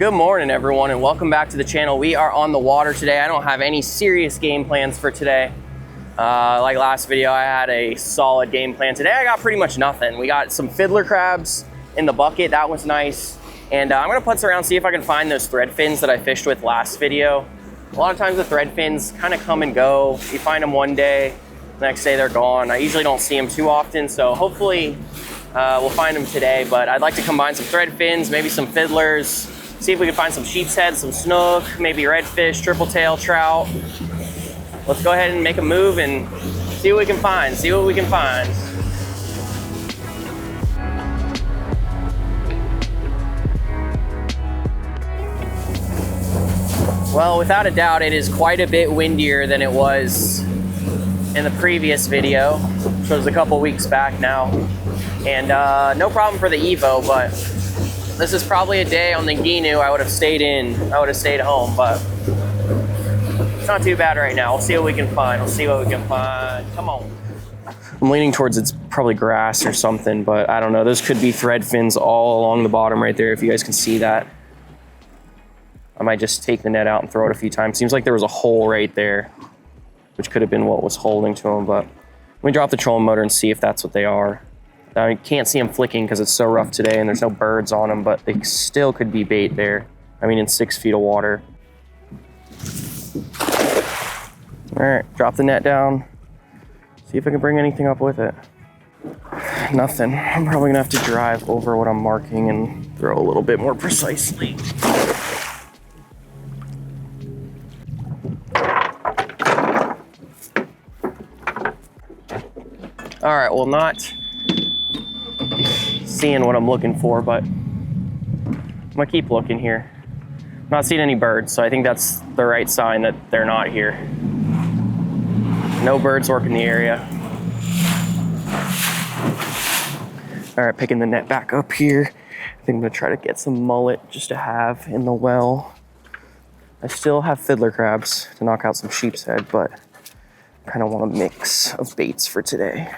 Good morning, everyone, and welcome back to the channel. We are on the water today. I don't have any serious game plans for today. Like last video, I had a solid game plan. Today I got pretty much nothing. We got some fiddler crabs in the bucket. That was nice. And I'm gonna putz around, see if I can find those thread fins that I fished with last video. A lot of times the thread fins kind of come and go. You find them one day, the next day they're gone. I usually don't see them too often, so hopefully we'll find them today. But I'd like to combine some thread fins, maybe some fiddlers, see if we can find some sheepshead, some snook, maybe redfish, triple tail, trout. Let's go ahead and make a move and see what we can find, Well, without a doubt, it is quite a bit windier than it was in the previous video, which was a couple weeks back now. And no problem for the EVO, but this is probably a day on the Ginu I would have stayed home, but it's not too bad right now. We'll see what we can find. Come on. I'm leaning towards it's probably grass or something, but I don't know. Those could be thread fins all along the bottom right there, if you guys can see that. I might just take the net out and throw it a few times. Seems like there was a hole right there, which could have been what was holding to them, but let me drop the trolling motor and see if that's what they are. I can't see them flicking because it's so rough today and there's no birds on them, but they still could be bait there. I mean, in 6 feet of water. All right, drop the net down. See if I can bring anything up with it. Nothing. I'm probably gonna have to drive over what I'm marking and throw a little bit more precisely. All right, well, not seeing what I'm looking for, but I'm gonna keep looking here. Not seeing any birds, so I think that's the right sign that they're not here. No birds working the area. All right, picking the net back up here. I think I'm gonna try to get some mullet just to have in the well. I still have fiddler crabs to knock out some sheepshead, but I kind of want a mix of baits for today.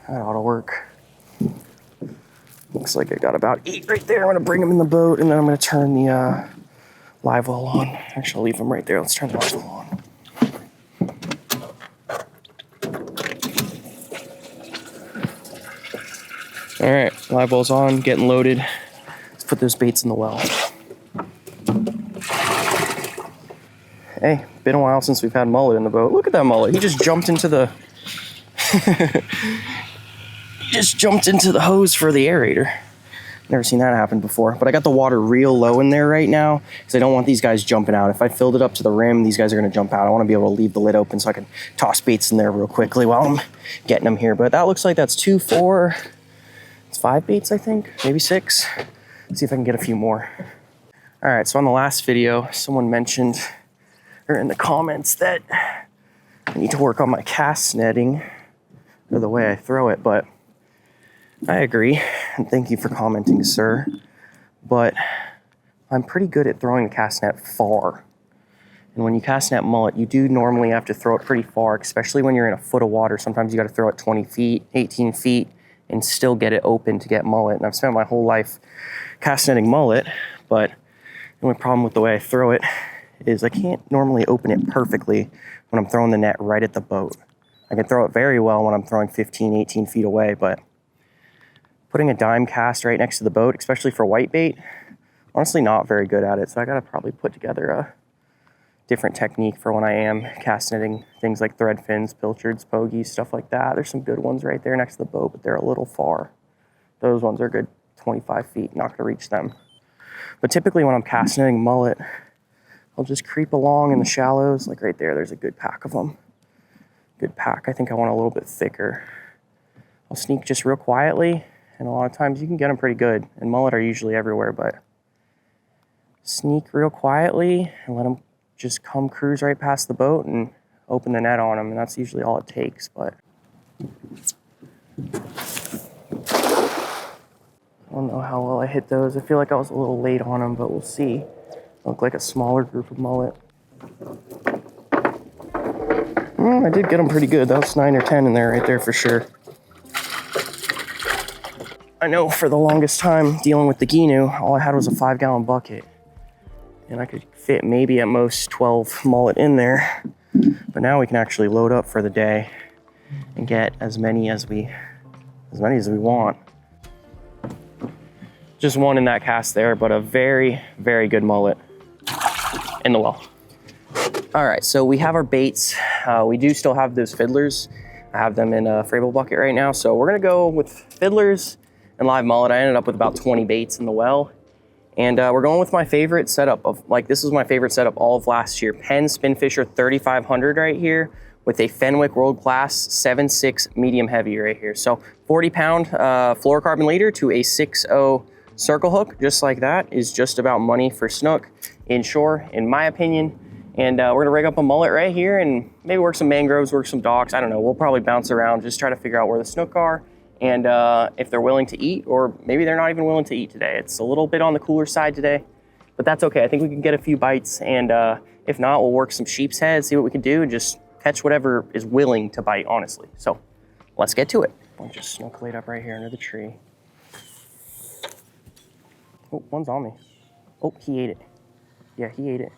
That ought to work. Looks like I got about 8 right there. I'm gonna bring them in the boat and then I'm gonna turn the live well on. Actually, I'll leave them right there. Let's turn the live well on. All right, live well's on, getting loaded. Let's put those baits in the well. Hey, been a while since we've had Mullet in the boat. Look at that mullet. He just jumped into the hose for the aerator. Never seen that happen before. But I got the water real low in there right now because I don't want these guys jumping out. If I filled it up to the rim, these guys are going to jump out. I want to be able to leave the lid open so I can toss baits in there real quickly while I'm getting them here. But that looks like that's 2, 4, it's 5 baits, I think, maybe 6. Let's see if I can get a few more. All right, so on the last video, someone mentioned, or in the comments, that I need to work on my cast netting or the way I throw it, but I agree, and thank you for commenting, sir. But I'm pretty good at throwing the cast net far. And when you cast net mullet, you do normally have to throw it pretty far, especially when you're in a foot of water. Sometimes you got to throw it 20 feet, 18 feet, and still get it open to get mullet. And I've spent my whole life cast netting mullet, but the only problem with the way I throw it is I can't normally open it perfectly when I'm throwing the net right at the boat. I can throw it very well when I'm throwing 15, 18 feet away, but putting a dime cast right next to the boat, especially for whitebait, honestly not very good at it. So I gotta probably put together a different technique for when I am cast netting things like thread fins, pilchards, pogies, stuff like that. There's some good ones right there next to the boat, but they're a little far. Those ones are good 25 feet, not gonna reach them. But typically when I'm cast netting mullet, I'll just creep along in the shallows, like right there, there's a good pack of them. Good pack. I think I want a little bit thicker. I'll sneak just real quietly, and a lot of times you can get them pretty good. And mullet are usually everywhere, but sneak real quietly and let them just come cruise right past the boat and open the net on them, and that's usually all it takes. But I don't know how well I hit those. I feel like I was a little late on them, but we'll see. Look like a smaller group of mullet. I did get them pretty good. That was 9 or 10 in there right there for sure. I know for the longest time dealing with the Ginu, all I had was a 5-gallon bucket. And I could fit maybe at most 12 mullet in there. But now we can actually load up for the day and get as many as we want. Just one in that cast there, but a very, very good mullet in the well. All right, so we have our baits. We do still have those fiddlers. I have them in a Frable bucket right now. So we're gonna go with fiddlers and live mullet. I ended up with about 20 baits in the well. And we're going with my favorite setup of, like, this was my favorite setup all of last year. Penn Spinfisher 3500 right here with a Fenwick World Class 7.6 medium heavy right here. So 40-pound fluorocarbon leader to a 6.0 circle hook, just like that, is just about money for Snook inshore, in my opinion. And we're gonna rig up a mullet right here and maybe work some mangroves, work some docks. I don't know, we'll probably bounce around, just try to figure out where the Snook are and if they're willing to eat, or maybe they're not even willing to eat today. It's a little bit on the cooler side today, but that's okay. I think we can get a few bites, and if not, we'll work some Sheepshead, see what we can do, and just catch whatever is willing to bite, honestly. So let's get to it. I'll just Snook laid up right here under the tree. Oh, one's on me. Oh, he ate it. Yeah, he ate it.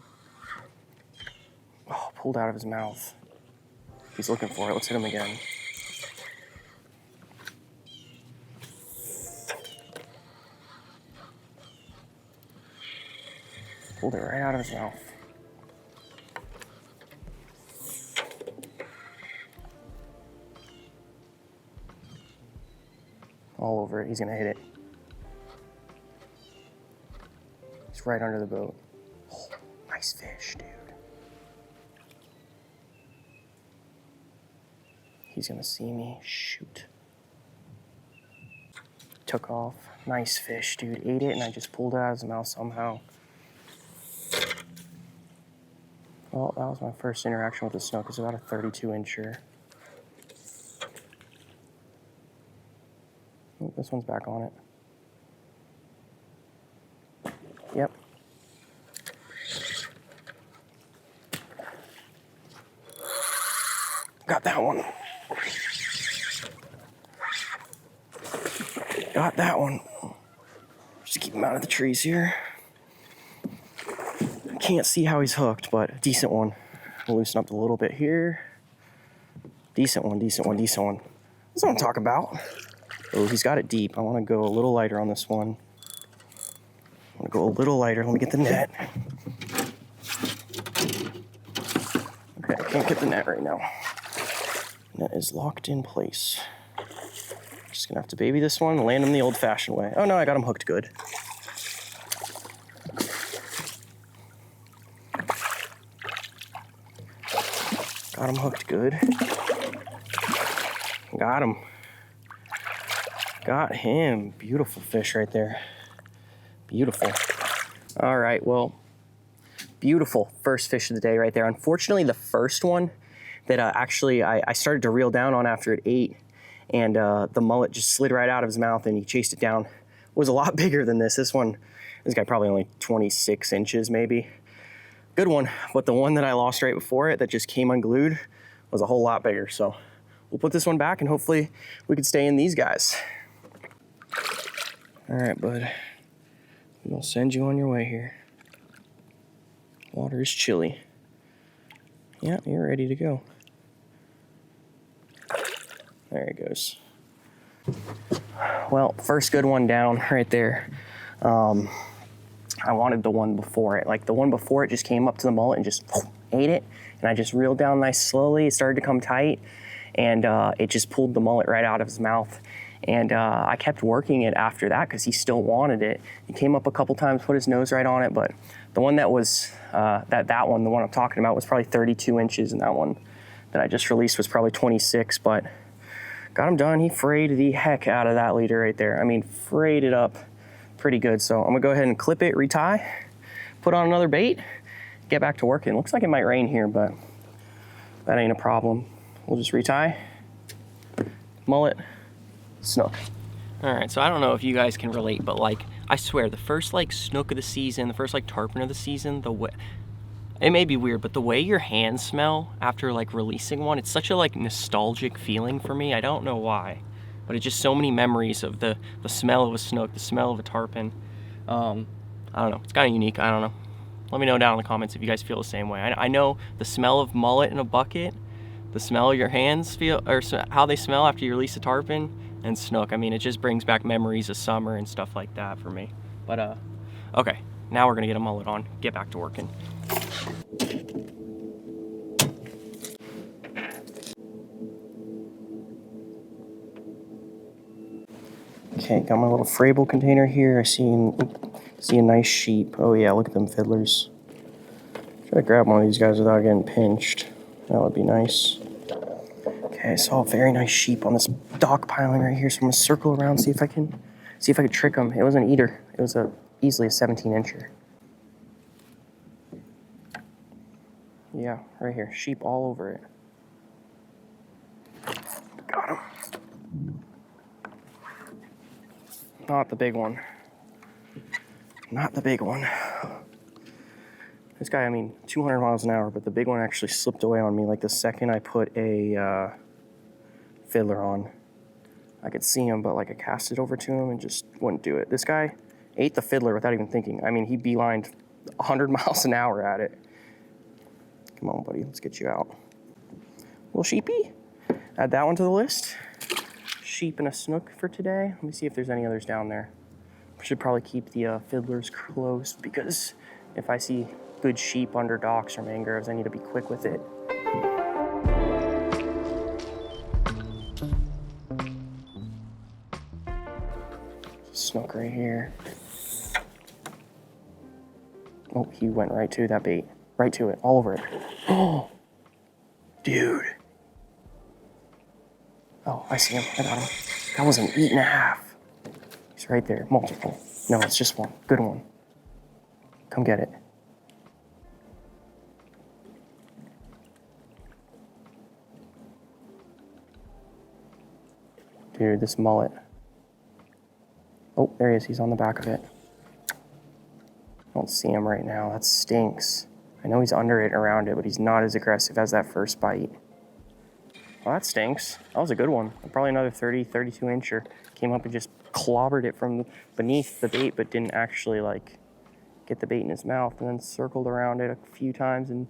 Oh, pulled out of his mouth. He's looking for it. Let's hit him again. Pulled it right out of his mouth. All over it. He's gonna hit it. He's right under the boat. Oh, nice fish, dude. He's gonna see me. Shoot. Took off. Nice fish, dude. Ate it, and I just pulled it out of his mouth somehow. Well, that was my first interaction with the Snook. It's about a 32-incher. Oh, this one's back on it. Yep. Got that one. Got that one. Just keep him out of the trees here. Can't see how he's hooked, but a decent one. I'll loosen up a little bit here. Decent one, decent one, decent one. That's what I'm talking about. Oh, he's got it deep. I want to go a little lighter on this one. I want to go a little lighter. Let me get the net. Okay, I can't get the net right now. Net is locked in place. Just gonna have to baby this one, land him the old-fashioned way. Oh no, I got him hooked good. Got him hooked good. Got him. Got him. Beautiful fish right there. Beautiful. All right, well, beautiful first fish of the day right there. Unfortunately, the first one that actually I started to reel down on after it ate, and the mullet just slid right out of his mouth and he chased it down. It was a lot bigger than this. This guy probably only 26 inches maybe. Good one, but the one that I lost right before it that just came unglued was a whole lot bigger. So we'll put this one back and hopefully we can stay in these guys. All right, bud. We'll send you on your way here. Water is chilly. Yeah, you're ready to go. There it goes. Well, first good one down right there. I wanted the one before it. Like the one before it just came up to the mullet and just ate it. And I just reeled down nice slowly. It started to come tight and it just pulled the mullet right out of his mouth. And I kept working it after that because he still wanted it. He came up a couple times, put his nose right on it, but the one that was, that one, the one I'm talking about was probably 32 inches, and that one that I just released was probably 26, but got him done. He frayed the heck out of that leader right there. I mean, frayed it up pretty good. So I'm gonna go ahead and clip it, retie, put on another bait, get back to working. Looks like it might rain here, but that ain't a problem. We'll just retie, mullet, Snook. All right, so I don't know if you guys can relate, but like, I swear, the first like Snook of the season, the first like tarpon of the season, it may be weird, but the way your hands smell after like releasing one, it's such a like nostalgic feeling for me. I don't know why. but it's just so many memories of the smell of a snook, the smell of a tarpon. I don't know, it's kind of unique. I don't know. Let me know down in the comments if you guys feel the same way. I know the smell of mullet in a bucket, the smell of your hands feel, or how they smell after you release a tarpon, and snook. I mean, it just brings back memories of summer and stuff like that for me. But okay, now we're gonna get a mullet on, get back to working. Okay, got my little Frable container here. I see a nice sheep. Oh yeah, look at them fiddlers. Try to grab one of these guys without getting pinched. That would be nice. Okay, I saw a very nice sheep on this dock piling right here, so I'm gonna circle around, see if I can trick him. It was an eater. It was easily a 17-incher. Yeah, right here. Sheep all over it. Got him. Not the big one. Not the big one. This guy, I mean, 200 miles an hour, but the big one actually slipped away on me like the second I put a Fiddler on. I could see him, but like I cast it over to him and just wouldn't do it. This guy ate the Fiddler without even thinking. I mean, he beelined 100 miles an hour at it. Come on, buddy, let's get you out. Little sheepy. Add that one to the list. Sheep and a snook for today. Let me see if there's any others down there. I should probably keep the fiddlers close because if I see good sheep under docks or mangroves, I need to be quick with it. Snook right here. Oh, he went right to that bait. Right to it, all over it. Oh, dude. Oh, I see him. I got him. That was an 8.5. He's right there. Multiple. No, it's just one. Good one. Come get it. Dude, this mullet. Oh, there he is. He's on the back of it. I don't see him right now. That stinks. I know he's under it, around it, but he's not as aggressive as that first bite. Well, that stinks. That was a good one. Probably another 30, 32 incher. Came up and just clobbered it from beneath the bait, but didn't actually like get the bait in his mouth, and then circled around it a few times and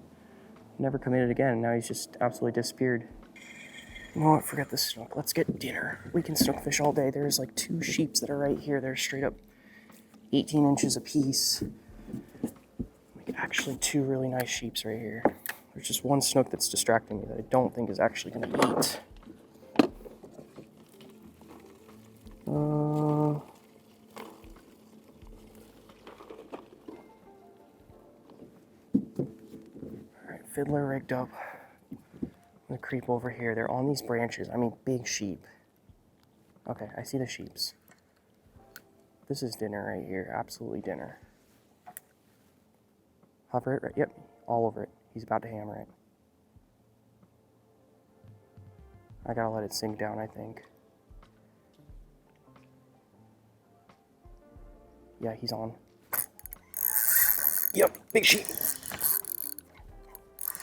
never committed again. Now he's just absolutely disappeared. You know what? Forget the snook. Let's get dinner. We can snook fish all day. There's like 2 sheeps that are right here. They're straight up 18 inches apiece. Actually 2 really nice sheeps right here. There's just one snook that's distracting me that I don't think is actually going to eat. All right, Fiddler rigged up. I'm going to creep over here. They're on these branches. I mean, big sheep. Okay, I see the sheeps. This is dinner right here. Absolutely dinner. Hover it, right? Yep, all over it. He's about to hammer it. I gotta let it sink down, I think. Yeah, he's on. Yep, big sheep.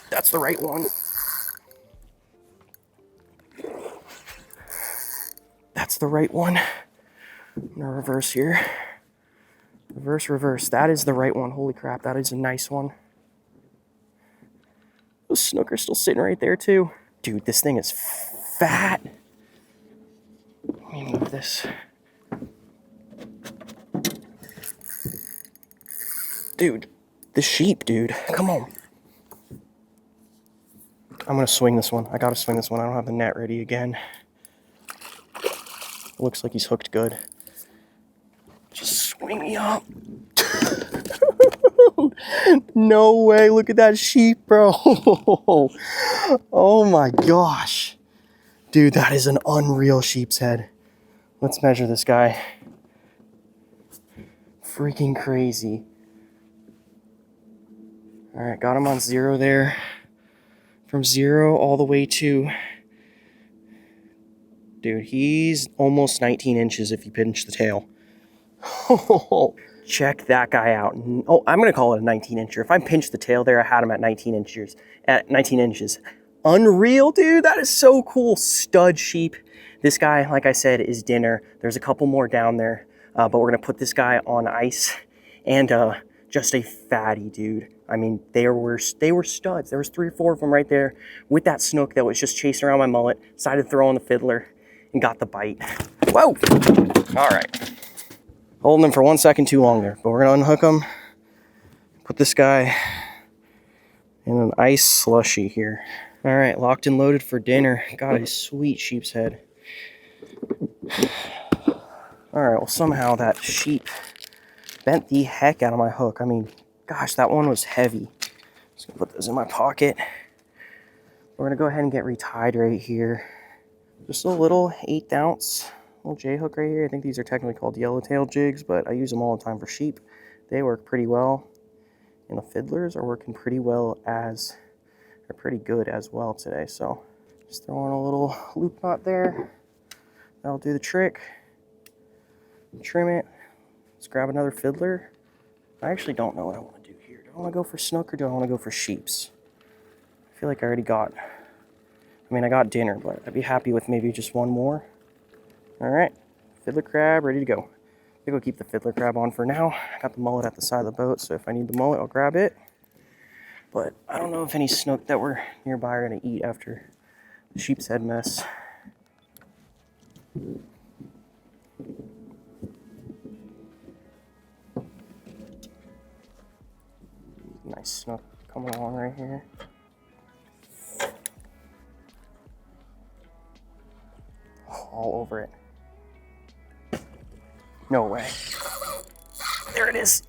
That's the right one. That's the right one. I'm gonna reverse here. Reverse, reverse. That is the right one. Holy crap, that is a nice one. Those snook are still sitting right there too. Dude, this thing is fat. Let me move this. Dude, the sheep, dude. Come on. I'm gonna swing this one. I gotta swing this one. I don't have the net ready again. Looks like he's hooked good. Just swing me up. No way, look at that sheep, bro. Oh my gosh. Dude, that is an unreal sheep's head. Let's measure this guy. Freaking crazy. All right, got him on 0 there. From 0 all the way to... Dude, he's almost 19 inches if you pinch the tail. Check that guy out. Oh, I'm going to call it a 19 incher. If I pinched the tail there, I had him at 19 inches. Unreal, dude. That is so cool. Stud sheep. This guy, like I said, is dinner. There's a couple more down there, but we're gonna put this guy on ice. And just a fatty dude. I mean, they were studs. There was 3 or 4 of them right there with that snook that was just chasing around my mullet. Decided to throw on the fiddler and got the bite. Whoa! All right. Holding them for 1 second too long there, but we're gonna unhook them. Put this guy in an ice slushy here. All right, locked and loaded for dinner. Got a sweet sheep's head. All right, well, somehow that sheep bent the heck out of my hook. I mean, gosh, that one was heavy. Just gonna put this in my pocket. We're gonna go ahead and get retied right here. Just a little 1/8 ounce little J hook right here. I think these are technically called yellowtail jigs, but I use them all the time for sheep. They work pretty well. And the fiddlers are working pretty well as, they're pretty good as well today. So just throw in a little loop knot there. That'll do the trick. Trim it. Let's grab another fiddler. I actually don't know what I want to do here. Do I want to go for snook or do I want to go for sheeps? I feel like I already got, I got dinner, but I'd be happy with maybe just one more. All right, fiddler crab ready to go. I think I'll keep the fiddler crab on for now. I got the mullet at the side of the boat, so if I need the mullet, I'll grab it. But I don't know if any snook that were nearby are going to eat after the sheep's head mess. Nice snook coming along right here. All over it. No way. There it is.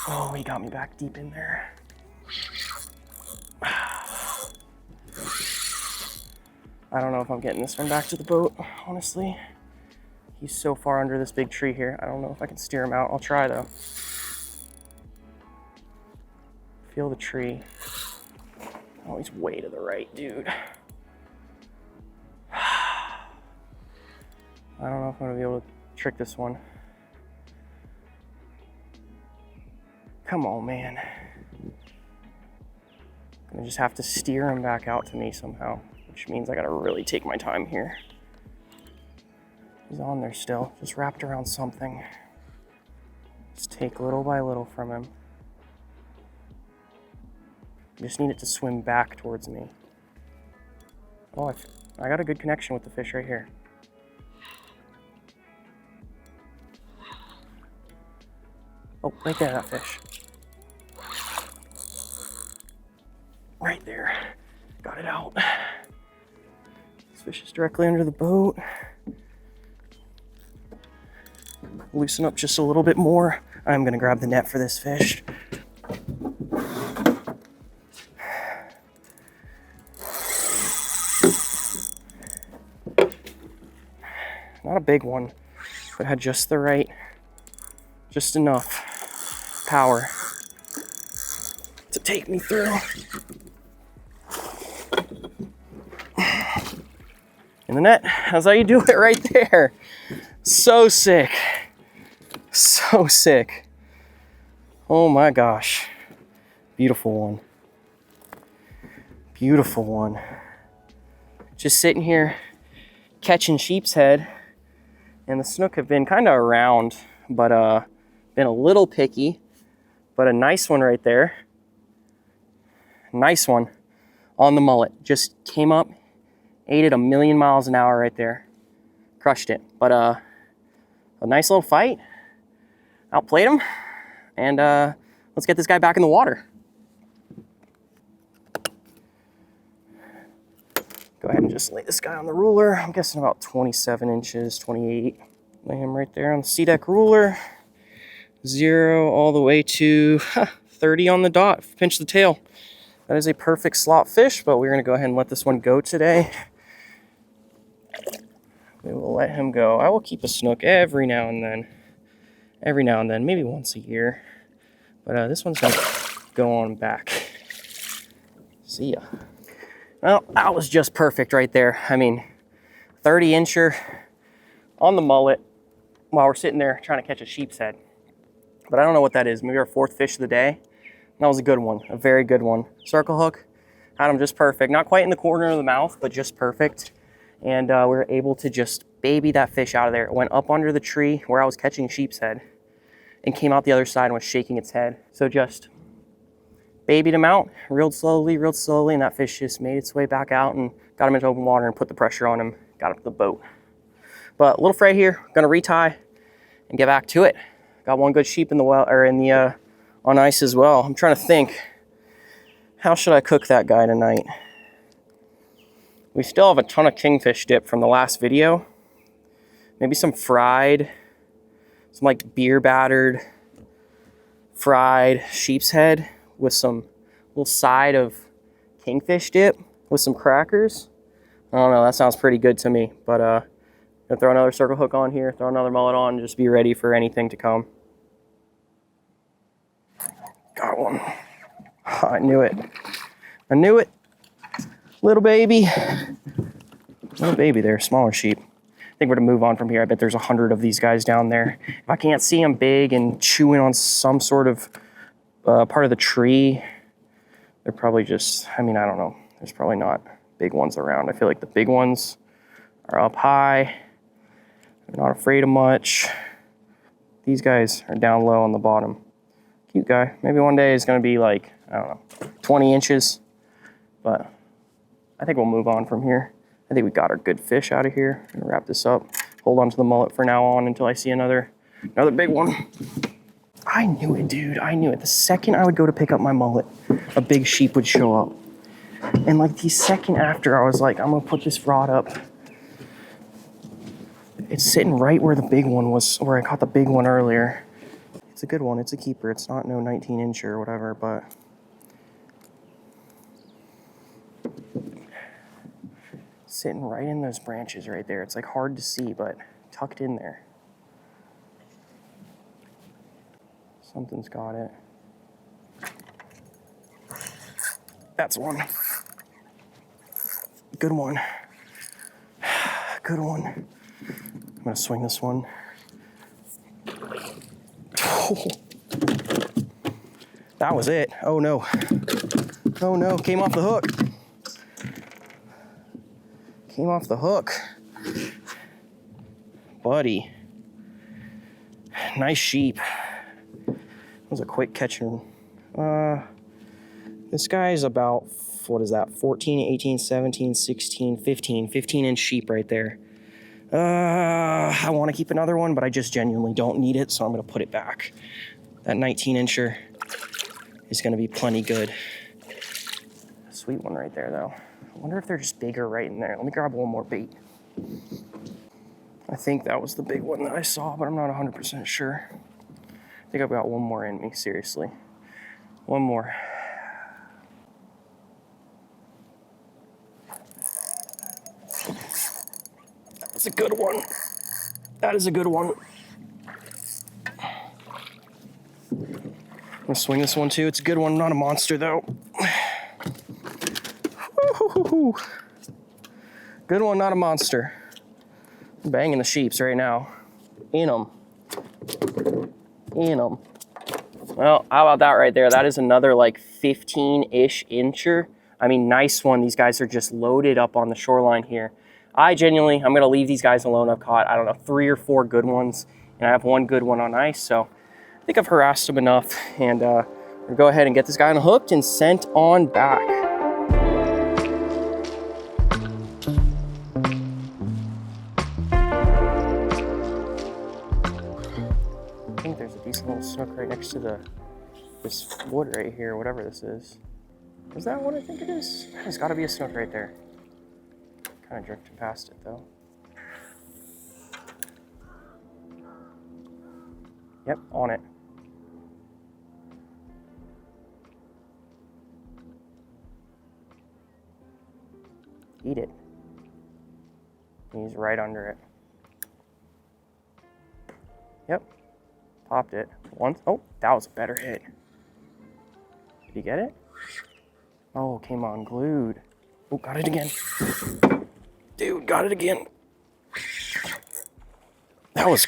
Oh, he got me back deep in there. I don't know if I'm getting this one back to the boat, honestly. He's so far under this big tree here. I don't know if I can steer him out. I'll try though. Feel the tree. Oh, he's way to the right, dude. I don't know if I'm gonna be able to trick this one. Come on, man. I'm gonna just have to steer him back out to me somehow, which means I gotta really take my time here. He's on there still, just wrapped around something. Just take little by little from him. I just need it to swim back towards me. Oh, I got a good connection with the fish right here. Oh, right there, that fish. Right there. Got it out. This fish is directly under the boat. Loosen up just a little bit more. I'm gonna grab the net for this fish. Not a big one, but had just the right, just enough power to take me through. In the net, that's how you do it right there. So sick. So sick. Oh my gosh. Beautiful one. Beautiful one. Just sitting here catching sheep's head, and the snook have been kind of around, but been a little picky, but a nice one right there. Nice one on the mullet. Just came up, ate it 1,000,000 miles an hour right there. Crushed it. But a nice little fight. Outplayed him, and let's get this guy back in the water. Go ahead and just lay this guy on the ruler. I'm guessing about 27 inches, 28. Lay him right there on the C-deck ruler. 0 all the way to 30 on the dot. Pinch the tail. That is a perfect slot fish, but we're gonna go ahead and let this one go today. We will let him go. I will keep a snook every now and then. Every now and then, maybe once a year. But this one's gonna go on back. See ya. Well, that was just perfect right there. I mean, 30 incher on the mullet while we're sitting there trying to catch a sheep's head. But I don't know what that is. Maybe our 4th fish of the day. That was a good one, a very good one. Circle hook, Had him just perfect. Not quite in the corner of the mouth, but just perfect. And we were able to just baby that fish out of there. It went up under the tree where I was catching sheepshead and came out the other side and was shaking its head. So just babied him out, reeled slowly, and that fish just made its way back out and got him into open water and put the pressure on him, got him to the boat. But a little fray here, gonna retie and get back to it. Got one good sheep in the well, or in the on ice as well. I'm trying to think, how should I cook that guy tonight? We still have a ton of kingfish dip from the last video. Maybe some fried, some like beer battered, fried sheepshead with some little side of kingfish dip with some crackers. I don't know, that sounds pretty good to me. But gonna throw another circle hook on here, throw another mullet on, and just be ready for anything to come. Got one. I knew it. I knew it. Little baby. Little baby there, smaller sheep. I think we're gonna move on from here. I bet there's 100 of these guys down there. If I can't see them big and chewing on some sort of part of the tree, they're probably just, I mean, I don't know. There's probably not big ones around. I feel like the big ones are up high. They're not afraid of much. These guys are down low on the bottom. Cute guy. Maybe one day it's gonna be like, I don't know, 20 inches. But I think we'll move on from here. I think we got our good fish out of here. I'm gonna wrap this up. Hold on to the mullet for now on until I see another big one. I knew it, dude. I knew it. The second I would go to pick up my mullet, a big sheep would show up. And like the second after, I was like, I'm gonna put this rod up. It's sitting right where the big one was, where I caught the big one earlier. It's a good one. It's a keeper. It's not no 19 inch or whatever, but sitting right in those branches right there. It's like hard to see, but tucked in there. Something's got it. That's one. Good one. Good one. I'm gonna swing this one. Oh. That was it. Oh no. Oh no, came off the hook. Came off the hook. Buddy. Nice sheep. That was a quick catching. This guy is about, what is that, 14, 18, 17, 16, 15 inch sheep right there. I want to keep another one, but I just genuinely don't need it, so I'm going to put it back. That 19 incher is going to be plenty good. Sweet one right there, though. I wonder if they're just bigger right in there. Let me grab one more bait. I think that was the big one that I saw, but I'm not 100% sure. I think I've got one more in me, seriously. One more. That's a good one. That is a good one. I'm gonna swing this one too. It's a good one, not a monster though. Good one, not a monster. I'm banging the sheeps right now. In them. In them. Well, how about that right there? That is another like 15-ish incher. I mean, nice one. These guys are just loaded up on the shoreline here. I'm going to leave these guys alone. I've caught, I don't know, 3 or 4 good ones, and I have one good one on ice. So I think I've harassed them enough, and we'll go ahead and get this guy unhooked and sent on back. I think there's a decent little snook right next to this wood right here, whatever this is. Is that what I think it is? There's got to be a snook right there. Kind of drifted past it though. Yep, on it. Eat it. He's right under it. Yep, popped it once. Oh, that was a better hit. Did you get it? Oh, came on glued. Oh, got it again. Dude, got it again. That was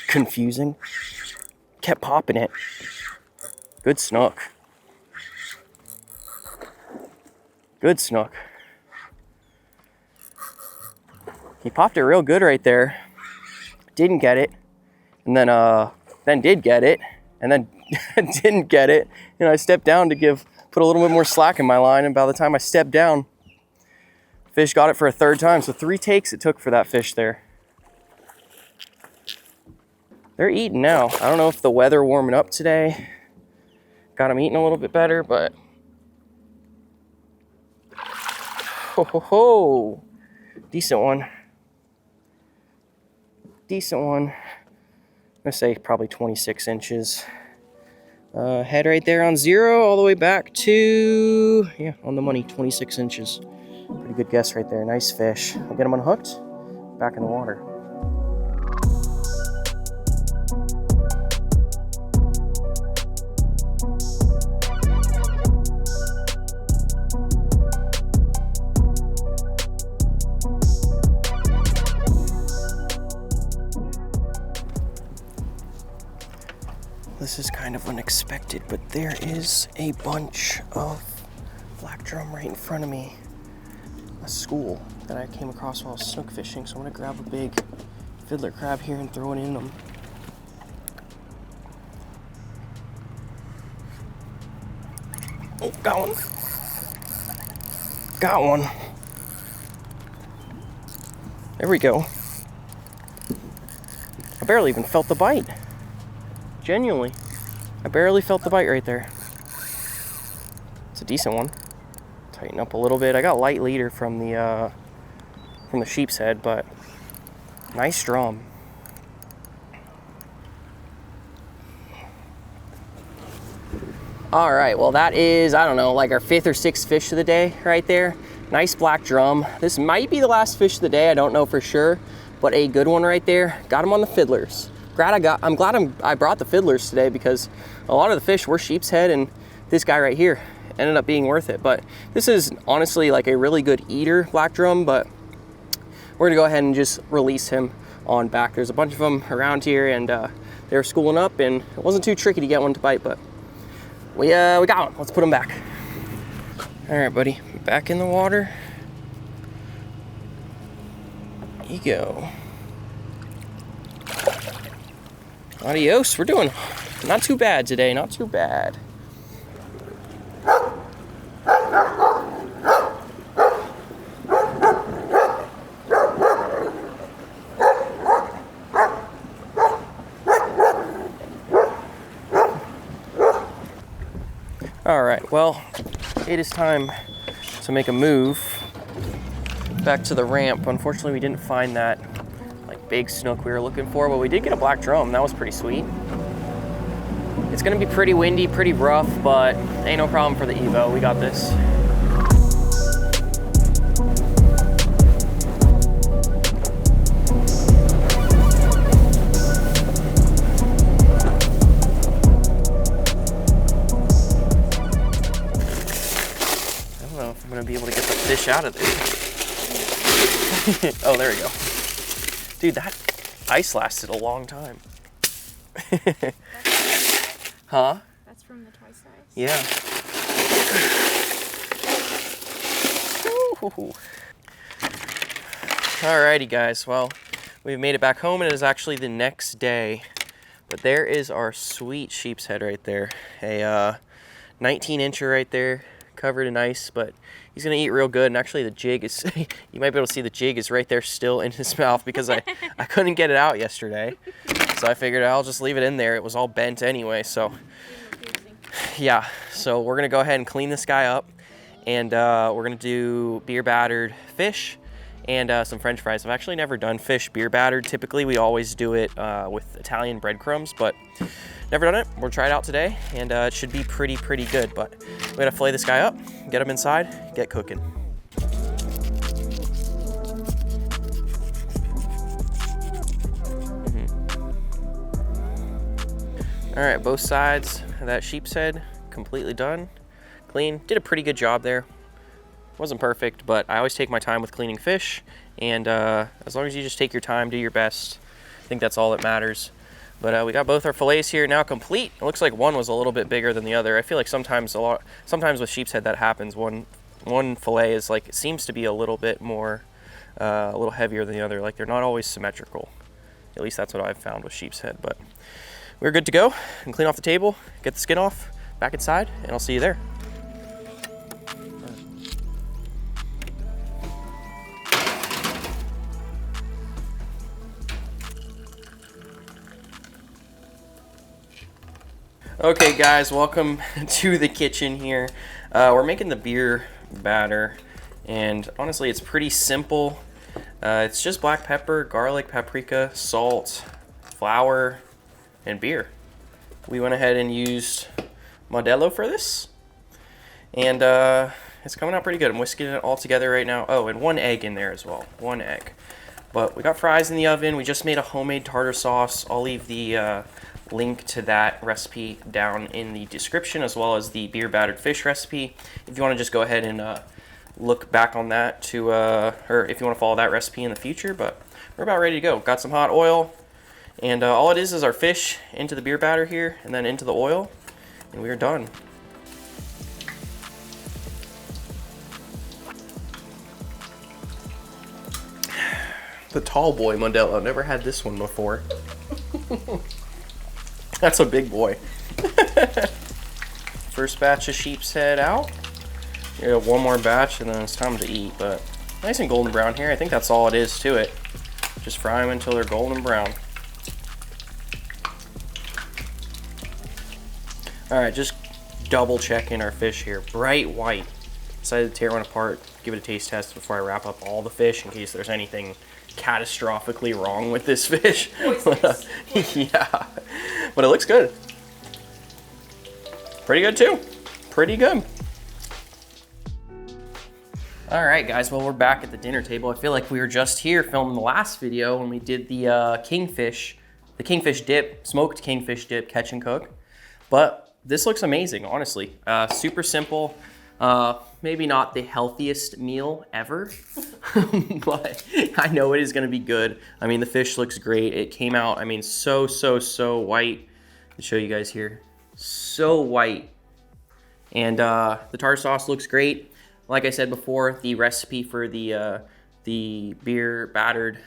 confusing. Kept popping it. Good snook. Good snook. He popped it real good right there. Didn't get it, and then did get it, and then didn't get it. And I stepped down to put a little bit more slack in my line, and by the time I stepped down, fish got it for a third time. So 3 takes it took for that fish there. They're eating now. I don't know if the weather warming up today got them eating a little bit better, but ho, decent one. Decent one. I'm gonna say probably 26 inches. Head right there on 0 all the way back to, yeah, on the money, 26 inches. Pretty good guess right there. Nice fish. I'll get him unhooked, back in the water. This is kind of unexpected, but there is a bunch of black drum right in front of me. A school that I came across while I was snook fishing, so I'm gonna grab a big fiddler crab here and throw it in them. Oh, got one. Got one. There we go. I barely even felt the bite. Genuinely, I barely felt the bite right there. It's a decent one. Tighten up a little bit. I got light leader from the Sheepshead, but nice drum. All right, well that is, I don't know, like our 5th or 6th fish of the day right there. Nice black drum. This might be the last fish of the day. I don't know for sure, but a good one right there. Got him on the fiddlers. I'm glad I brought the fiddlers today, because a lot of the fish were sheepshead, and this guy right here ended up being worth it. But this is honestly like a really good eater black drum, but we're gonna go ahead and just release him on back. There's a bunch of them around here, and they were schooling up, and it wasn't too tricky to get one to bite, but we got one. Let's put him back. All right, buddy, back in the water. There you go. Adios. We're doing not too bad today, not too bad. All right, well, it is time to make a move back to the ramp. Unfortunately, we didn't find that big snook we were looking for, but we did get a black drum. That was pretty sweet. It's gonna be pretty windy, pretty rough, but ain't no problem for the EVO. We got this. I don't know if I'm gonna be able to get the fish out of there. Oh, there we go. Dude, that ice lasted a long time. Huh? That's from the twice ice. Yeah. Alrighty, guys. Well, we've made it back home, and it is actually the next day. But there is our sweet sheepshead right there. A 19-incher right there, covered in ice, but he's gonna eat real good. And actually the jig is, you might be able to see the jig is right there still in his mouth, because I couldn't get it out yesterday. So I figured I'll just leave it in there. It was all bent anyway, so yeah. So we're gonna go ahead and clean this guy up, and we're gonna do beer battered fish and some French fries. I've actually never done fish beer battered. Typically we always do it with Italian breadcrumbs, but never done it. We'll try it out today, and it should be pretty good. But we gotta fillet this guy up, get him inside, get cooking. All right, both sides of that sheepshead completely done, clean. Did a pretty good job there. Wasn't perfect, but I always take my time with cleaning fish, and as long as you just take your time, do your best, I think that's all that matters. But we got both our fillets here now complete. It looks like one was a little bit bigger than the other. I feel like sometimes with sheepshead that happens. One one fillet is like, it seems to be a little bit more, a little heavier than the other. Like they're not always symmetrical. At least that's what I've found with sheepshead. But we're good to go. And clean off the table, get the skin off, back inside, and I'll see you there. Okay guys, welcome to the kitchen here. We're making the beer batter, and honestly it's pretty simple. It's just black pepper, garlic, paprika, salt, flour, and beer. We went ahead and used Modelo for this, and it's coming out pretty good. I'm whisking it all together right now. Oh, and 1 egg in there as well, 1 egg. But we got fries in the oven. We just made a homemade tartar sauce. I'll leave the link to that recipe down in the description, as well as the beer battered fish recipe. If you want to just go ahead and look back on that to, or if you want to follow that recipe in the future. But we're about ready to go. Got some hot oil, and all it is our fish into the beer batter here, and then into the oil, and we are done. The tall boy Modelo. Never had this one before. That's a big boy. First batch of sheepshead out. We have 1 more batch and then it's time to eat, but nice and golden brown here. I think that's all it is to it. Just fry them until they're golden brown. All right, just double checking our fish here. Bright white. Decided to tear one apart, give it a taste test before I wrap up all the fish in case there's anything catastrophically wrong with this fish. Yeah, but it looks good. Pretty good too. Pretty good. All right, guys. Well, we're back at the dinner table. I feel like we were just here filming the last video when we did the kingfish dip, smoked kingfish dip, catch and cook. But this looks amazing, honestly. Super simple. Maybe not the healthiest meal ever, but I know it is going to be good. I mean, the fish looks great. It came out, I mean, so white. I'll show you guys here. So white. And the tartar sauce looks great. Like I said before, the recipe for the beer battered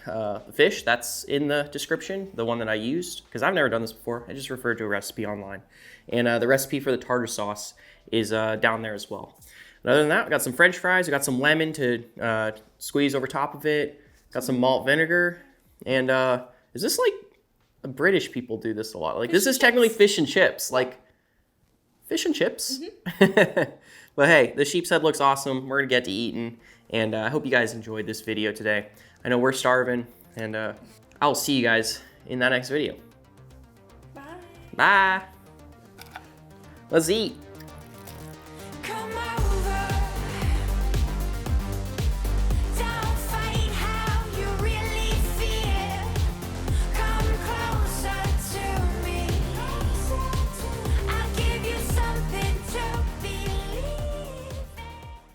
fish, that's in the description, the one that I used, because I've never done this before. I just referred to a recipe online. And the recipe for the tartar sauce is down there as well. And other than that, we got some French fries. We got some lemon to squeeze over top of it. Got some malt vinegar. And is this like, British people do this a lot. Like this is technically fish and chips. Like fish and chips. Mm-hmm. But hey, the sheepshead looks awesome. We're gonna get to eating. And I hope you guys enjoyed this video today. I know we're starving. And I'll see you guys in that next video. Bye. Bye. Let's eat.